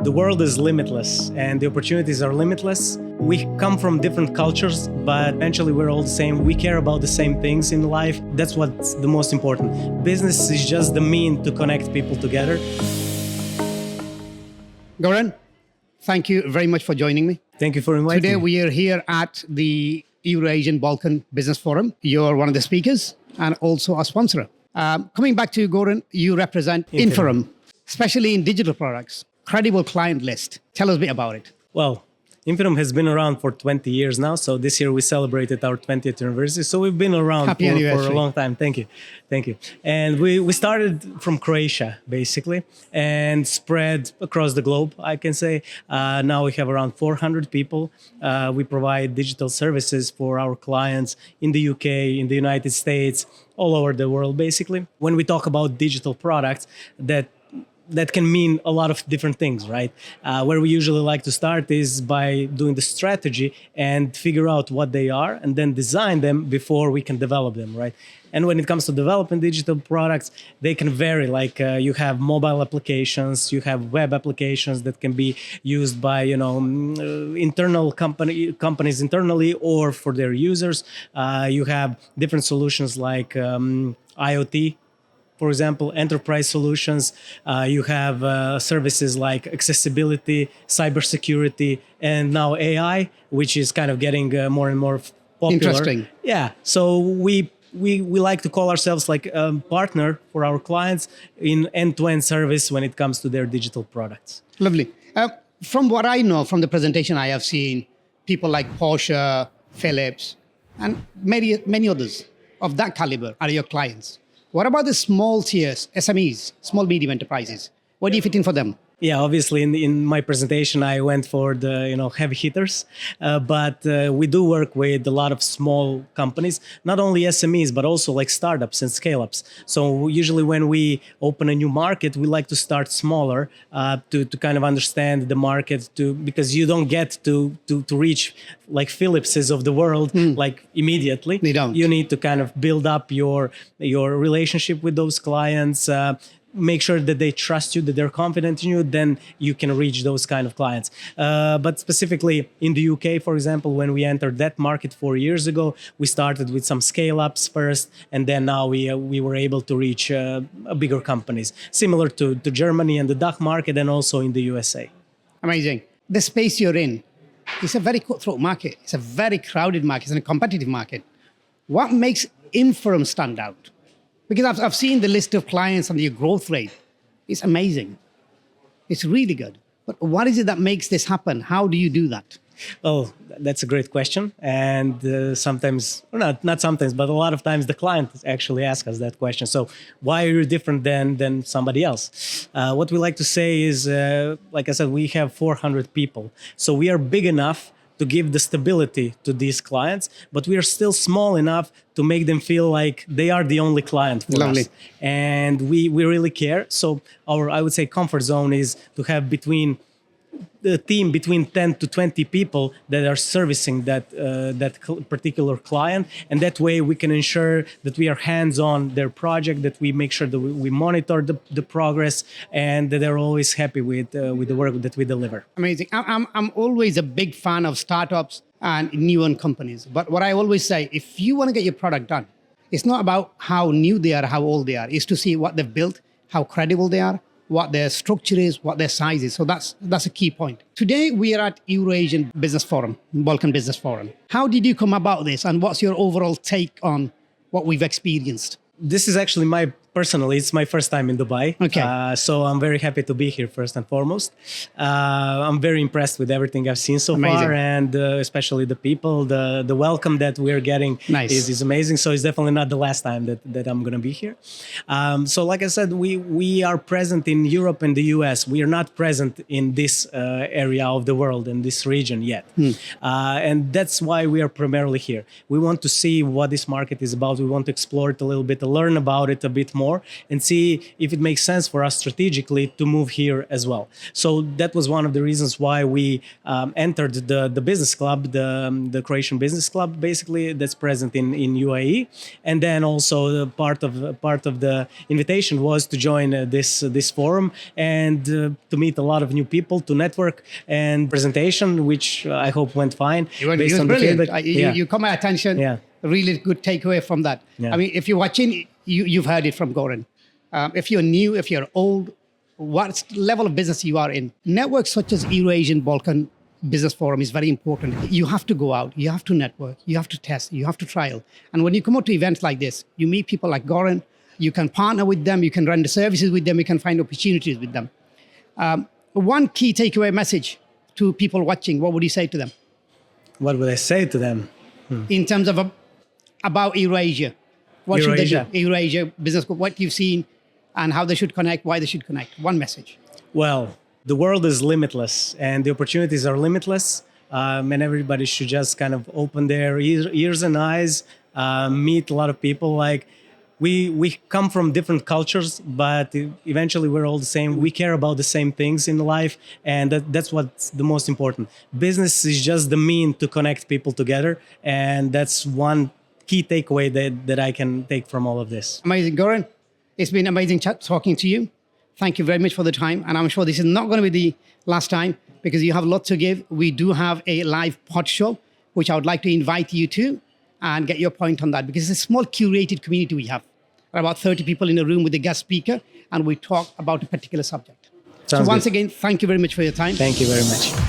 The world is limitless and the opportunities are limitless. We come from different cultures, but eventually we're all the same. We care about the same things in life. That's what's the most important. Business is just the mean to connect people together. Goran, thank you very much for joining me. Thank you for inviting me. Today we are here at the Eurasian Balkan Business Forum. You're one of the speakers and also a sponsor. Coming back to you, Goran, you represent Infirum, especially in digital products. Credible client list. Tell us a bit about it. Well, Infirum has been around for 20 years now. So this year we celebrated our 20th anniversary. So we've been around for a long time. Thank you. Thank you. And we started from Croatia, basically, and spread across the globe, I can say. Now we have around 400 people. We provide digital services for our clients in the UK, in the United States, all over the world, basically. When we talk about digital products, that can mean a lot of different things, right? Where we usually like to start is by doing the strategy and figure out what they are and then design them before we can develop them, right? And when it comes to developing digital products, they can vary. Like you have mobile applications, you have web applications that can be used by internal companies internally or for their users. You have different solutions like IoT. For example, enterprise solutions, you have services like accessibility, cybersecurity, and now AI, which is kind of getting more and more popular. Interesting. Yeah. So we like to call ourselves like a partner for our clients in end-to-end service when it comes to their digital products. Lovely. From what I know from the presentation I have seen, people like Porsche, Philips, and many others of that caliber are your clients. What about the small tiers, SMEs, small medium enterprises? What do you fit in for them? Yeah, obviously in my presentation, I went for the heavy hitters, but we do work with a lot of small companies, not only SMEs, but also like startups and scale-ups. So usually when we open a new market, we like to start smaller to kind of understand the market because you don't get to reach like Philipses of the world like immediately. They don't. You need to kind of build up your relationship with those clients. Make sure that they trust you, that they're confident in you, then you can reach those kind of clients. But specifically in the UK, for example, when we entered that market 4 years ago, we started with some scale-ups first, and then now we were able to reach bigger companies, similar to Germany and the DACH market, and also in the USA. Amazing. The space you're in, it's a very cutthroat market. It's a very crowded market. It's a competitive market. What makes Infirum stand out? Because I've seen the list of clients and your growth rate. It's amazing. It's really good. But what is it that makes this happen? How do you do that? Oh, that's a great question. And sometimes, or not sometimes, but a lot of times the client actually asks us that question. So why are you different than somebody else? What we like to say is, like I said, we have 400 people. So we are big enough to give the stability to these clients, but we are still small enough to make them feel like they are the only client for us. And we really care. So our, I would say, comfort zone is to have between 10 to 20 people that are servicing that particular client, and that way we can ensure that we are hands-on their project, that we make sure that we monitor the progress, and that they're always happy with the work that we deliver. Amazing. I'm always a big fan of startups and new companies. But what I always say, if you want to get your product done, it's not about how new they are, how old they are. It's to see what they've built, how credible they are, what their structure is, what their size is. So that's a key point. Today, we are at Eurasian Business Forum, Balkan Business Forum. How did you come about this, and what's your overall take on what we've experienced? This is actually it's my first time in Dubai. Okay. So I'm very happy to be here first and foremost. I'm very impressed with everything I've seen so far, and especially the people, the welcome that we're getting is amazing. So it's definitely not the last time that I'm going to be here. So like I said, we are present in Europe and the US. We are not present in this area of the world, in this region yet. And that's why we are primarily here. We want to see what this market is about. We want to explore it a little bit, to learn about it a bit more. more and see if it makes sense for us strategically to move here as well. So that was one of the reasons why we entered the business club, the Croatian Business Club, basically, that's present in UAE. And then also the part of the invitation was to join this forum and to meet a lot of new people, to network, and presentation, which I hope went fine. It was brilliant. You caught my attention. Yeah. Really good takeaway from that. Yeah. I mean, if you're watching, you've heard it from Goran. If you're new, if you're old, what level of business you are in, networks such as Eurasian Balkan Business Forum is very important. You have to go out, you have to network, you have to test, you have to trial. And when you come out to events like this, you meet people like Goran, you can partner with them, you can run the services with them, you can find opportunities with them. One key takeaway message to people watching, what would you say to them? What would I say to them? In terms of about Eurasia. What should they do? Eurasia Business Group, what you've seen and how they should connect, why they should connect. One message. Well, the world is limitless and the opportunities are limitless. And everybody should just kind of open their ears and eyes, meet a lot of people. Like we come from different cultures, but eventually we're all the same. We care about the same things in life, and that's what's the most important. Business is just the mean to connect people together, and that's one key takeaway that I can take from all of this. Amazing, Goran. It's been amazing talking to you. Thank you very much for the time. And I'm sure this is not going to be the last time because you have a lot to give. We do have a live pod show, which I would like to invite you to and get your point on that because it's a small curated community we have. There are about 30 people in a room with a guest speaker and we talk about a particular subject. So once again, thank you very much for your time. Thank you very much.